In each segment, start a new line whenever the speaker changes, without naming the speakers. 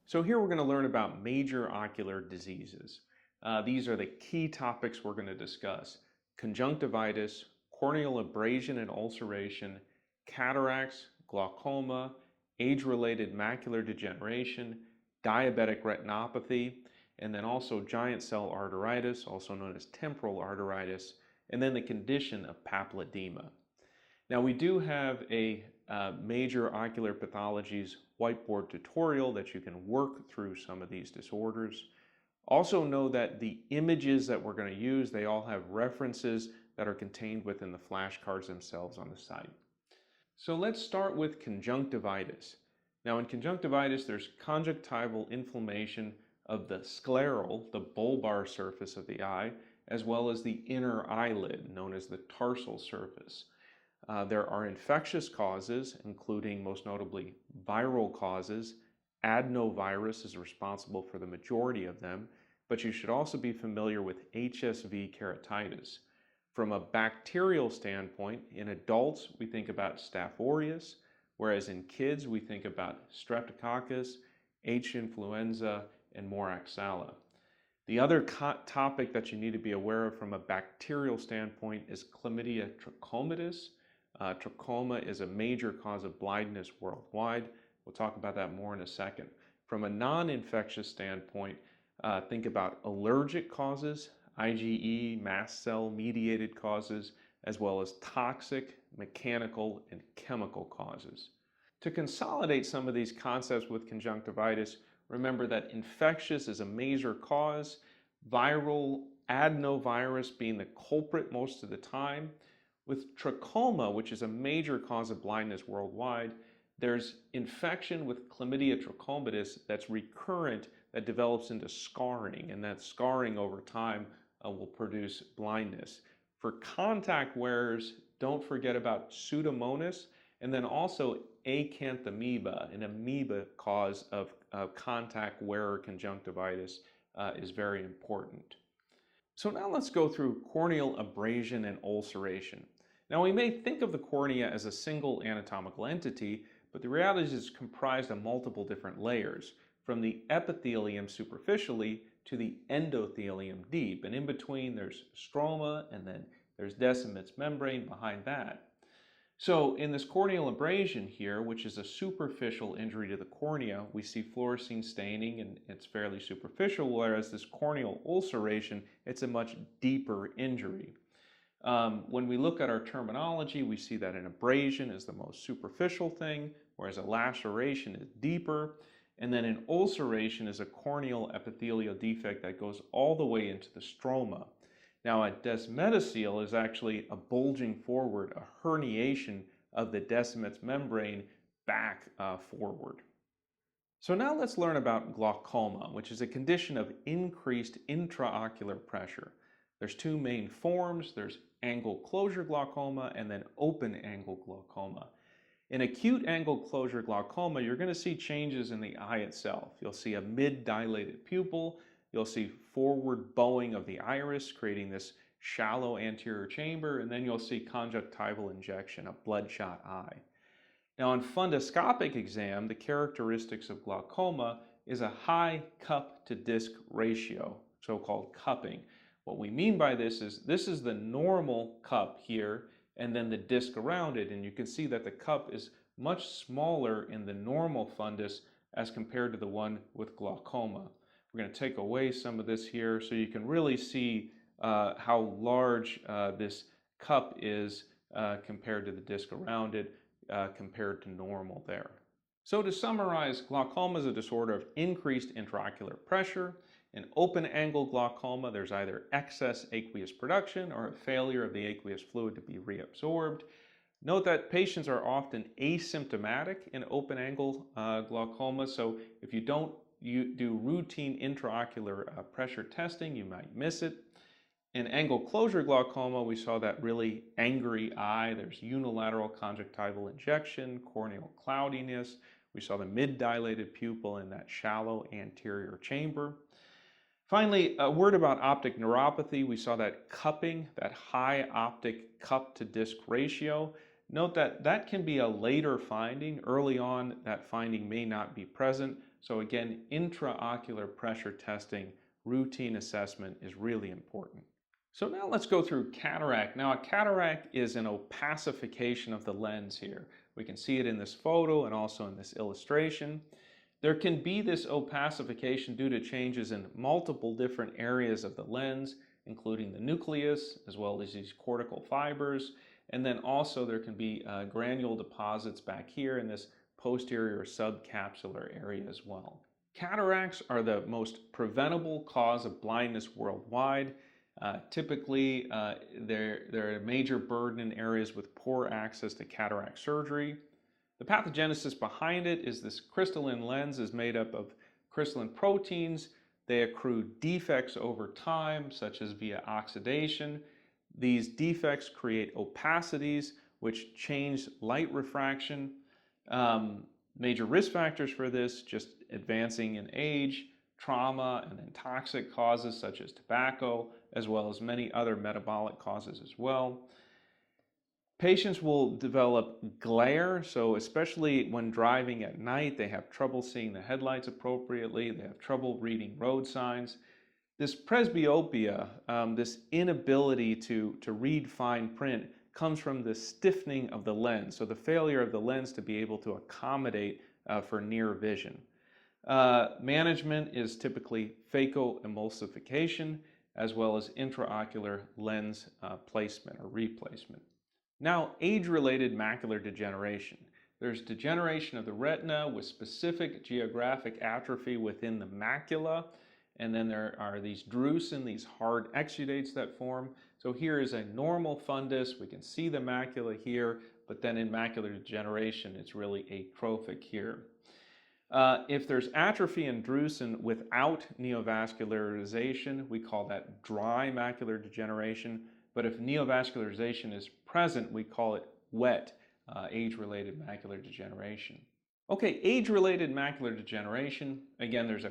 So here we're going to learn about major ocular diseases. These are the key topics we're going to discuss: conjunctivitis, corneal abrasion and ulceration, cataracts, glaucoma, age-related macular degeneration, diabetic retinopathy, and then also giant cell arteritis, also known as temporal arteritis, and then the condition of papilledema. Now we do have a major ocular pathologies whiteboard tutorial that you can work through some of these disorders. Also know that the images that we're going to use, they all have references that are contained within the flashcards themselves on the site. So let's start with conjunctivitis. Now in conjunctivitis, there's conjunctival inflammation of the scleral, the bulbar surface of the eye, as well as the inner eyelid, known as the tarsal surface. There are infectious causes, including most notably viral causes. Adenovirus is responsible for the majority of them, but you should also be familiar with HSV keratitis. From a bacterial standpoint, in adults we think about Staph aureus, whereas in kids we think about Streptococcus, H. influenza, and Moraxella. The other topic that you need to be aware of from a bacterial standpoint is Chlamydia trachomatis. Trachoma is a major cause of blindness worldwide. We'll talk about that more in a second. From a non-infectious standpoint, think about allergic causes, IgE, mast cell mediated causes, as well as toxic, mechanical, and chemical causes. To consolidate some of these concepts with conjunctivitis, remember that infectious is a major cause, viral adenovirus being the culprit most of the time. With trachoma, which is a major cause of blindness worldwide, there's infection with Chlamydia trachomatis that's recurrent, that develops into scarring, and that scarring over time will produce blindness. For contact wearers, don't forget about Pseudomonas, and then also acanthamoeba, an amoeba cause of contact wearer conjunctivitis is very important. So now let's go through corneal abrasion and ulceration. Now we may think of the cornea as a single anatomical entity, but the reality is it's comprised of multiple different layers, from the epithelium superficially to the endothelium deep, and in between there's stroma, and then there's Descemet's membrane behind that. So in this corneal abrasion here, which is a superficial injury to the cornea, we see fluorescein staining and it's fairly superficial, whereas this corneal ulceration, it's a much deeper injury. When we look at our terminology, we see that an abrasion is the most superficial thing, whereas a laceration is deeper, and then an ulceration is a corneal epithelial defect that goes all the way into the stroma. Now a desmetocele is actually a bulging forward, a herniation of the Descemet's membrane back forward. So now let's learn about glaucoma, which is a condition of increased intraocular pressure. There's two main forms. There's angle closure glaucoma and then open angle glaucoma. In acute angle closure glaucoma, you're going to see changes in the eye itself. You'll see a mid-dilated pupil. You'll see forward bowing of the iris, creating this shallow anterior chamber, and then you'll see conjunctival injection, a bloodshot eye. Now on fundoscopic exam, the characteristics of glaucoma is a high cup to disc ratio, so-called cupping. What we mean by this is the normal cup here, and then the disc around it, and you can see that the cup is much smaller in the normal fundus as compared to the one with glaucoma. We're going to take away some of this here so you can really see how large this cup is compared to the disc around it, compared to normal there. So to summarize, glaucoma is a disorder of increased intraocular pressure. In open angle glaucoma, there's either excess aqueous production or a failure of the aqueous fluid to be reabsorbed. Note that patients are often asymptomatic in open angle glaucoma, so if you don't do routine intraocular pressure testing, you might miss it. In angle closure glaucoma, we saw that really angry eye. There's unilateral conjunctival injection, corneal cloudiness. We saw the mid-dilated pupil in that shallow anterior chamber. Finally, a word about optic neuropathy. We saw that cupping, that high optic cup to disc ratio. Note that that can be a later finding. Early on, that finding may not be present, So again, intraocular pressure testing, routine assessment is really important. So now let's go through cataract. Now a cataract is an opacification of the lens here. We can see it in this photo and also in this illustration. There can be this opacification due to changes in multiple different areas of the lens, including the nucleus, as well as these cortical fibers. And then also there can be granule deposits back here in this posterior subcapsular area as well. Cataracts are the most preventable cause of blindness worldwide. Typically, they're a major burden in areas with poor access to cataract surgery. The pathogenesis behind it is this crystalline lens is made up of crystalline proteins. They accrue defects over time, such as via oxidation. These defects create opacities, which change light refraction. Major risk factors for this, just advancing in age, trauma, and then toxic causes such as tobacco, as well as many other metabolic causes as well. Patients will develop glare, so especially when driving at night, they have trouble seeing the headlights appropriately, they have trouble reading road signs. This presbyopia, this inability to read fine print, comes from the stiffening of the lens, so the failure of the lens to be able to accommodate for near vision. Management is typically phacoemulsification, as well as intraocular lens placement or replacement. Now, age-related macular degeneration. There's degeneration of the retina with specific geographic atrophy within the macula, and then there are these drusen, these hard exudates that form. So here is a normal fundus. We can see the macula here, but then in macular degeneration, it's really atrophic here. If there's atrophy and drusen without neovascularization, we call that dry macular degeneration. But if neovascularization is present, we call it wet, age-related macular degeneration. Okay, age-related macular degeneration. Again, there's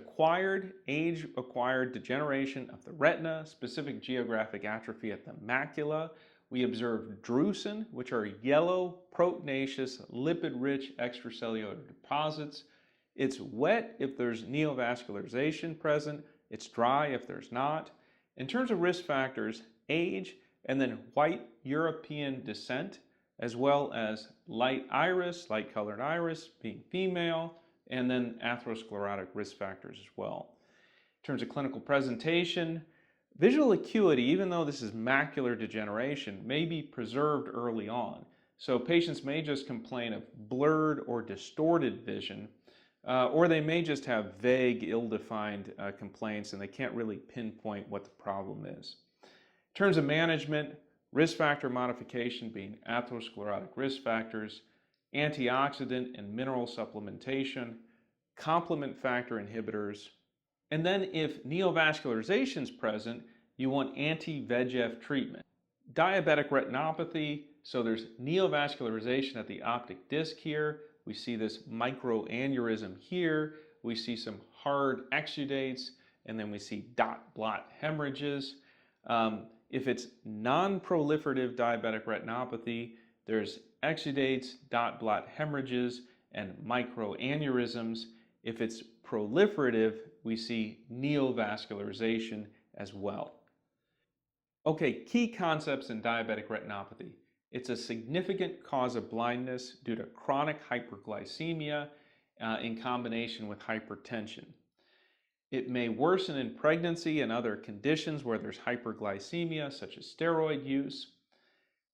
age-acquired degeneration of the retina, specific geographic atrophy at the macula. We observe drusen, which are yellow, proteinaceous, lipid-rich extracellular deposits. It's wet if there's neovascularization present. It's dry if there's not. In terms of risk factors, age, and then white European descent, as well as light-colored iris, being female, and then atherosclerotic risk factors as well. In terms of clinical presentation, visual acuity, even though this is macular degeneration, may be preserved early on. So patients may just complain of blurred or distorted vision, or they may just have vague, ill-defined complaints and they can't really pinpoint what the problem is. In terms of management, risk factor modification being atherosclerotic risk factors, antioxidant and mineral supplementation, complement factor inhibitors, and then if neovascularization is present, you want anti-VEGF treatment. Diabetic retinopathy, so there's neovascularization at the optic disc here. We see this microaneurysm here. We see some hard exudates, and then we see dot blot hemorrhages. If it's non-proliferative diabetic retinopathy, there's exudates, dot blot hemorrhages, and microaneurysms. If it's proliferative, we see neovascularization as well. Okay, key concepts in diabetic retinopathy. It's a significant cause of blindness due to chronic hyperglycemia in combination with hypertension. It may worsen in pregnancy and other conditions where there's hyperglycemia, such as steroid use.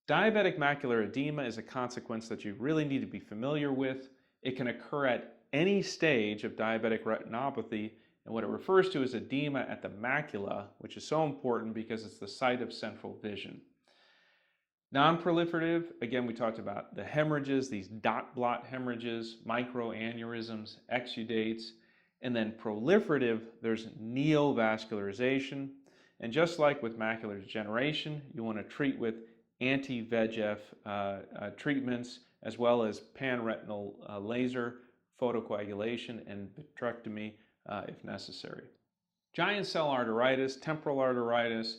Diabetic macular edema is a consequence that you really need to be familiar with. It can occur at any stage of diabetic retinopathy, and what it refers to is edema at the macula, which is so important because it's the site of central vision. Non-proliferative, again, we talked about the hemorrhages, these dot blot hemorrhages, microaneurysms, exudates, and then proliferative, there's neovascularization. And just like with macular degeneration, you want to treat with anti-VEGF treatments, as well as panretinal laser, photocoagulation, and vitrectomy if necessary. Giant cell arteritis, temporal arteritis,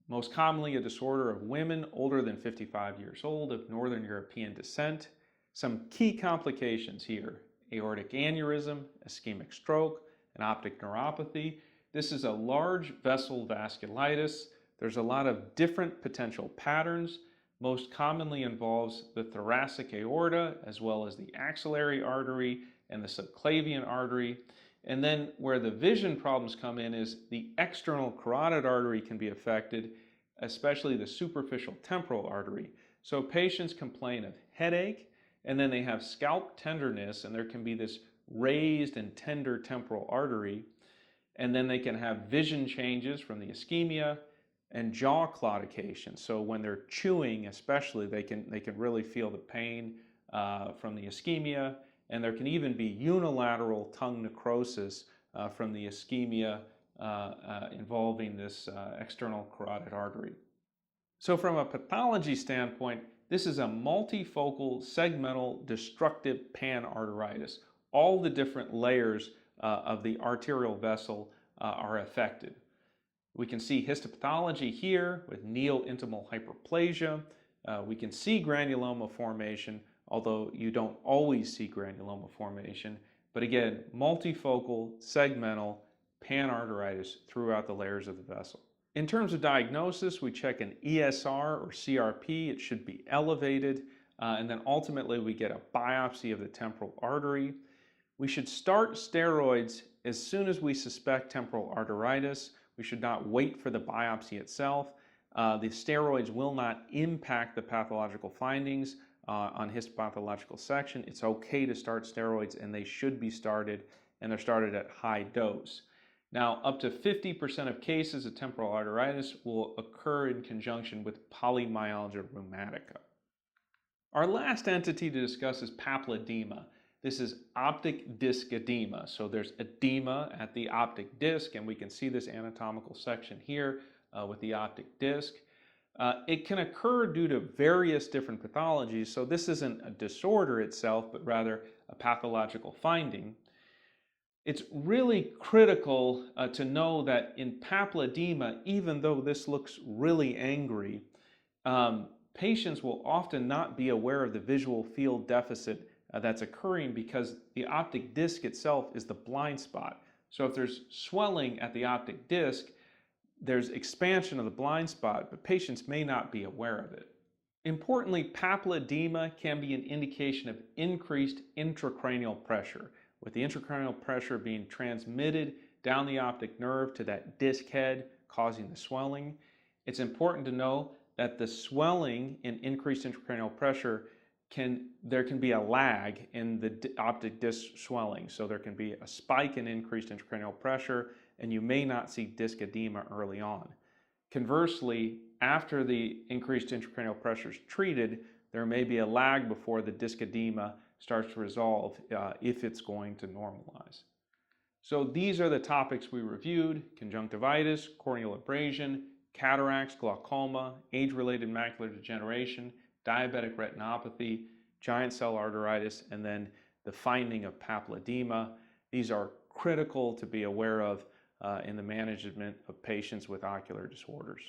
most commonly a disorder of women older than 55 years old of Northern European descent. Some key complications here: aortic aneurysm, ischemic stroke, and optic neuropathy. This is a large vessel vasculitis. There's a lot of different potential patterns. Most commonly involves the thoracic aorta as well as the axillary artery and the subclavian artery. And then where the vision problems come in is the external carotid artery can be affected, especially the superficial temporal artery. So patients complain of headache, and then they have scalp tenderness, and there can be this raised and tender temporal artery. And then they can have vision changes from the ischemia and jaw claudication. So when they're chewing especially, they can really feel the pain from the ischemia, and there can even be unilateral tongue necrosis from the ischemia involving this external carotid artery. So from a pathology standpoint, this is a multifocal segmental destructive panarteritis. All the different layers of the arterial vessel are affected. We can see histopathology here with neointimal hyperplasia. We can see granuloma formation, although you don't always see granuloma formation. But again, multifocal, segmental, panarteritis throughout the layers of the vessel. In terms of diagnosis, we check an ESR or CRP. It should be elevated. And then ultimately we get a biopsy of the temporal artery. We should start steroids as soon as we suspect temporal arteritis. We should not wait for the biopsy itself. The steroids will not impact the pathological findings on histopathological section. It's okay to start steroids, and they should be started, and they're started at high dose. Now, up to 50% of cases of temporal arteritis will occur in conjunction with polymyalgia rheumatica. Our last entity to discuss is papilledema. This is optic disc edema. So there's edema at the optic disc, and we can see this anatomical section here with the optic disc. It can occur due to various different pathologies, so this isn't a disorder itself, but rather a pathological finding. It's really critical to know that in papilledema, even though this looks really angry, patients will often not be aware of the visual field deficit that's occurring because the optic disc itself is the blind spot. So if there's swelling at the optic disc, there's expansion of the blind spot, but patients may not be aware of it. Importantly, papilledema can be an indication of increased intracranial pressure, with the intracranial pressure being transmitted down the optic nerve to that disc head, causing the swelling. It's important to know that the swelling and increased intracranial pressure there can be a lag in the optic disc swelling. So there can be a spike in increased intracranial pressure, and you may not see disc edema early on. Conversely, after the increased intracranial pressure is treated, there may be a lag before the disc edema starts to resolve if it's going to normalize. So these are the topics we reviewed: conjunctivitis, corneal abrasion, cataracts, glaucoma, age-related macular degeneration, diabetic retinopathy, giant cell arteritis, and then the finding of papilledema. These are critical to be aware of in the management of patients with ocular disorders.